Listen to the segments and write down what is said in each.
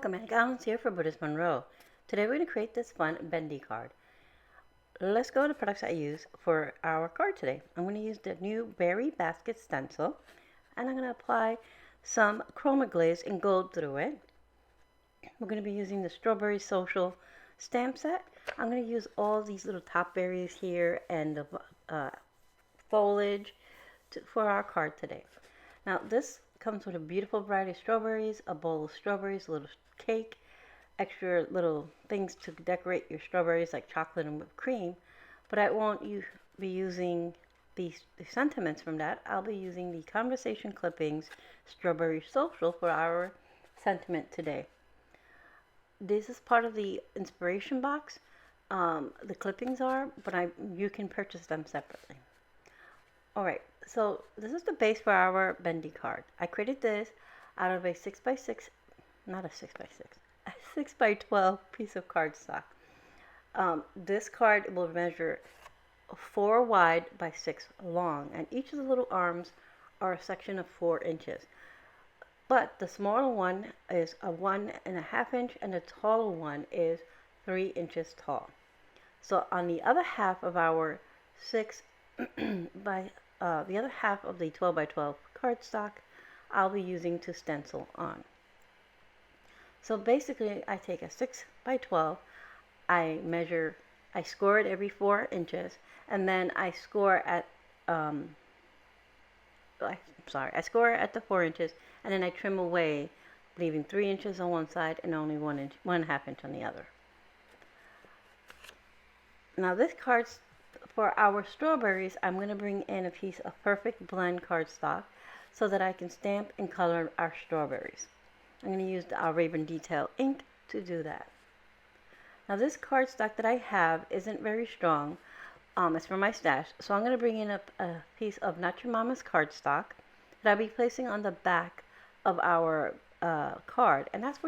Welcome, Annie Gallons here for Brutus Monroe. Today we're going to create this fun Bendy card. Let's go to the products I use for our card today. I'm going to use the new Berry Basket Stencil, and I'm going to apply some Chroma Glaze in gold through it. We're going to be using the Strawberry Social stamp set. I'm going to use all these little top berries here and the foliage for our card today. Now this comes with a beautiful variety of strawberries, a bowl of strawberries, a little cake, extra little things to decorate your strawberries like chocolate and whipped cream. But I won't be using the sentiments from that. I'll be using the Conversation Clippings Strawberry Social for our sentiment today. This is part of the inspiration box. The clippings are, but you can purchase them separately. Alright, so this is the base for our Bendy card. I created this out of a 6x6, not a 6x6, a 6x12 piece of cardstock. This card will measure 4 wide by 6 long, and each of the little arms are a section of 4 inches. But the smaller one is a 1.5 inch, and the taller one is 3 inches tall. So on the other half of our the other half of the 12x12 cardstock, I'll be using to stencil on. So basically, I take a 6x12, I score it every 4 inches, and then I score at I score at the 4 inches, and then I trim away, leaving 3 inches on one side and only 1.5 inch on the other. Now this card's for our strawberries. I'm going to bring in a piece of Perfect Blend cardstock so that I can stamp and color our strawberries. I'm going to use the Raven Detail ink to do that. Now this cardstock that I have isn't very strong. It's from my stash, so I'm going to bring in a piece of Not Your Mama's cardstock that I'll be placing on the back of our card, and that's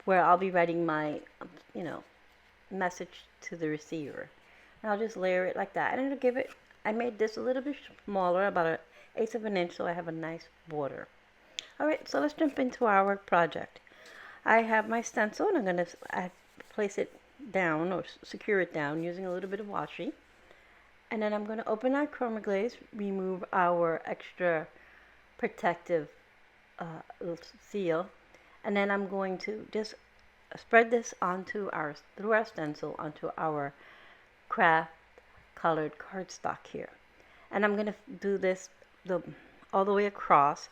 where I'll be writing my message to the receiver. And I'll just layer it like that, and it'll give it, I made this a little bit smaller, about 1/8 of an inch, so I have a nice border. Alright, so let's jump into our project. I have my stencil, and I'm going to place it down or secure it down using a little bit of washi. And then I'm going to open our Chroma Glaze, remove our extra protective seal, and then I'm going to just spread this through our stencil onto our Kraft colored cardstock here. And I'm going to do this all the way across,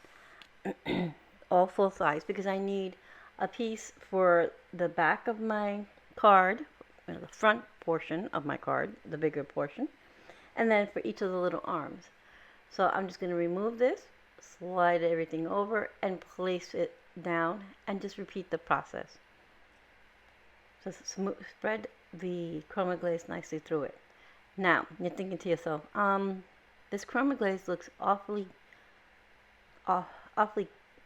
all full size, because I need a piece for the back of my card, the front portion of my card, the bigger portion, and then for each of the little arms. So I'm just going to remove this, slide everything over, and place it down, and just repeat the process. Just spread the Chroma Glaze nicely through it. Now, you're thinking to yourself, this Chroma Glaze looks awfully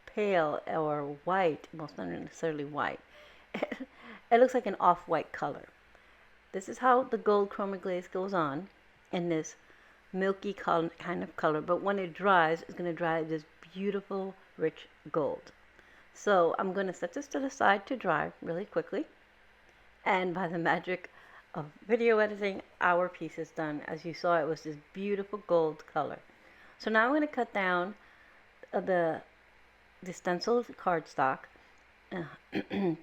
pale or white, most not necessarily white. It looks like an off-white color. This is how the gold Chroma Glaze goes on in this milky kind of color, but when it dries, it's going to dry this beautiful, rich gold. So I'm going to set this to the side to dry really quickly. And by the magic of video editing, our piece is done. As you saw, it was this beautiful gold color. So now I'm going to cut down the stencil cardstock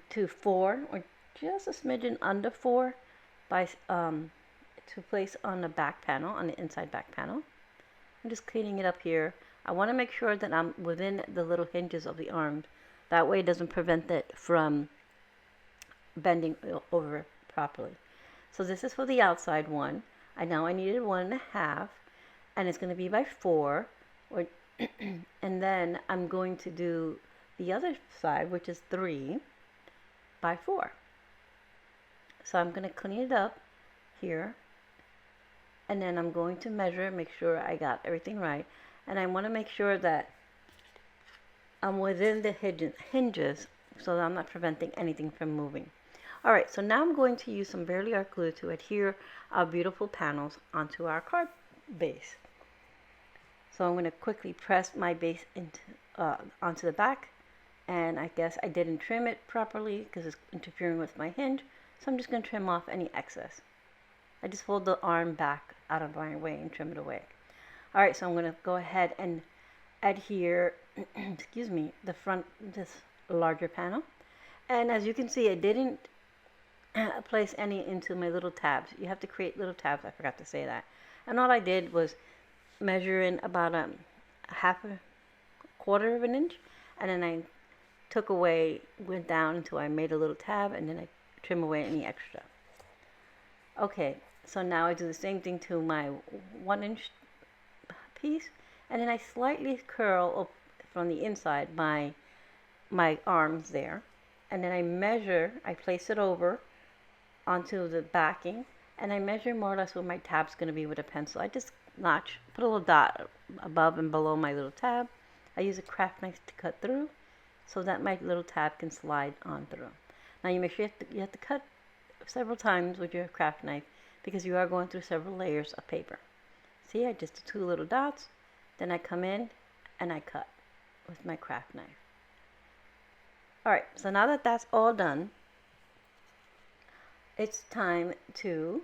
to 4, or just a smidgen under 4, to place on the back panel, on the inside back panel. I'm just cleaning it up here. I want to make sure that I'm within the little hinges of the arms. That way it doesn't prevent it from bending over properly. So this is for the outside one. I needed 1.5, and it's going to be by 4, and then I'm going to do the other side, which is 3 by 4. So I'm going to clean it up here, and then I'm going to measure, make sure I got everything right, and I want to make sure that I'm within the hinges so that I'm not preventing anything from moving. Alright, so now I'm going to use some Barely Art glue to adhere our beautiful panels onto our card base. So I'm going to quickly press my base onto the back and I guess I didn't trim it properly because it's interfering with my hinge, so I'm just going to trim off any excess. I just fold the arm back out of my way and trim it away. Alright, so I'm going to go ahead and adhere, excuse me, the front, this larger panel. And as you can see, I didn't place any into my little tabs. You have to create little tabs, I forgot to say that. And all I did was measure in about a quarter of an inch, and then I took away, went down until I made a little tab, and then I trim away any extra. Okay, so now I do the same thing to my 1-inch piece, and then I slightly curl up from the inside my arms there, and then I measure, I place it over onto the backing, and I measure more or less where my tab's going to be with a pencil. I just put a little dot above and below my little tab. I use a craft knife to cut through so that my little tab can slide on through. Now you make sure you have to cut several times with your craft knife because you are going through several layers of paper. See, I just do 2 little dots, then I come in and I cut with my craft knife. Alright, so now that that's all done, it's time to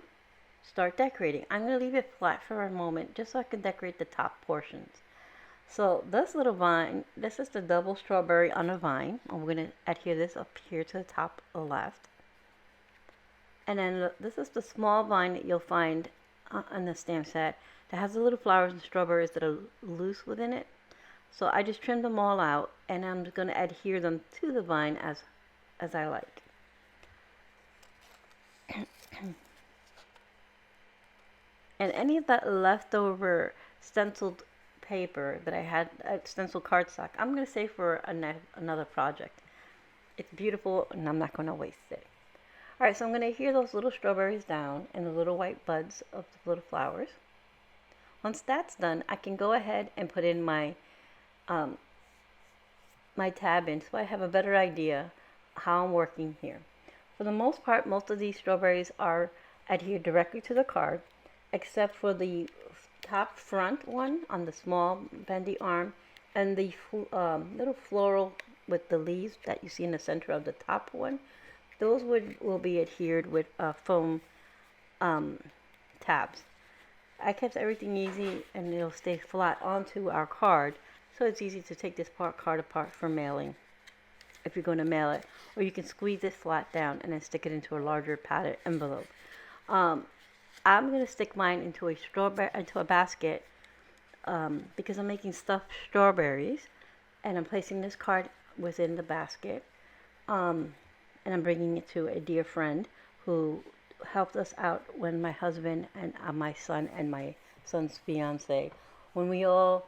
start decorating. I'm going to leave it flat for a moment just so I can decorate the top portions. So this little vine, this is the double strawberry on a vine. I'm going to adhere this up here to the top left. And then this is the small vine that you'll find on the stamp set that has the little flowers and strawberries that are loose within it. So I just trimmed them all out, and I'm going to adhere them to the vine as I like. And any of that leftover stenciled paper that I had, stencil cardstock, I'm going to save for another project. It's beautiful and I'm not going to waste it. Alright, so I'm going to adhere those little strawberries down and the little white buds of the little flowers. Once that's done, I can go ahead and put in my my tab in so I have a better idea how I'm working here. For the most part, most of these strawberries are adhered directly to the card, except for the top front one on the small bendy arm and the little floral with the leaves that you see in the center of the top one. Those will be adhered with foam tabs. I kept everything easy and it'll stay flat onto our card, so it's easy to take this card apart for mailing if you're going to mail it, or you can squeeze it flat down and then stick it into a larger padded envelope. I'm going to stick mine into a basket because I'm making stuffed strawberries, and I'm placing this card within the basket, and I'm bringing it to a dear friend who helped us out when my husband and my son and my son's fiance, when we all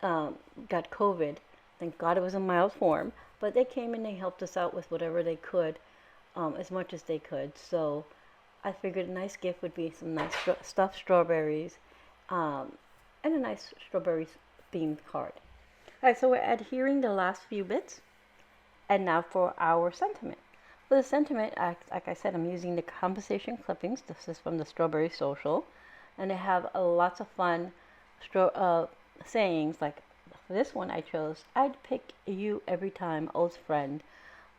got COVID. Thank God it was in mild form, but they came and they helped us out with whatever they could, as much as they could. So I figured a nice gift would be some nice stuffed strawberries and a nice strawberry themed card. Alright, so we're adhering the last few bits, and now for our sentiment. For the sentiment, like I said, I'm using the composition clippings. This is from the Strawberry Social, and they have lots of fun sayings. Like for this one I chose, "I'd pick you every time, old friend,"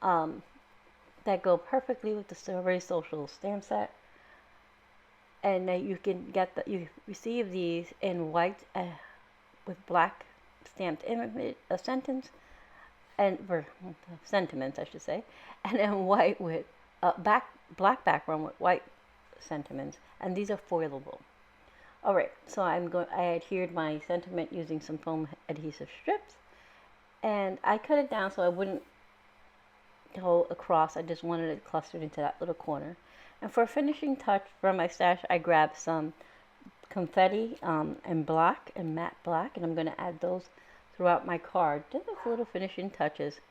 that go perfectly with the Strawberry Social stamp set. And you can get you receive these in white with black stamped image sentence, and for sentiments I should say, and then white with black background with white sentiments, and these are foilable. Alright, so I adhered my sentiment using some foam adhesive strips, and I cut it down so I wouldn't go across. I just wanted it clustered into that little corner. And for a finishing touch from my stash, I grabbed some confetti and black and matte black, and I'm going to add those throughout my card, just as little finishing touches.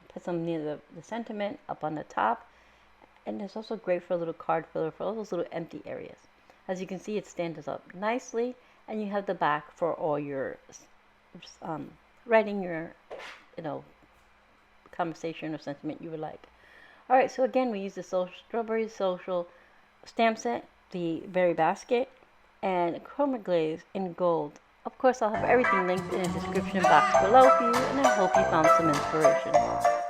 Put some near the sentiment up on the top, and it's also great for a little card filler for all those little empty areas. As you can see, it stands up nicely, and you have the back for all your writing your conversation or sentiment you would like. Alright, so again, we use the Strawberry Social stamp set, the berry basket, and Chroma Glaze in gold Of course, I'll have everything linked in the description box below for you, and I hope you found some inspiration.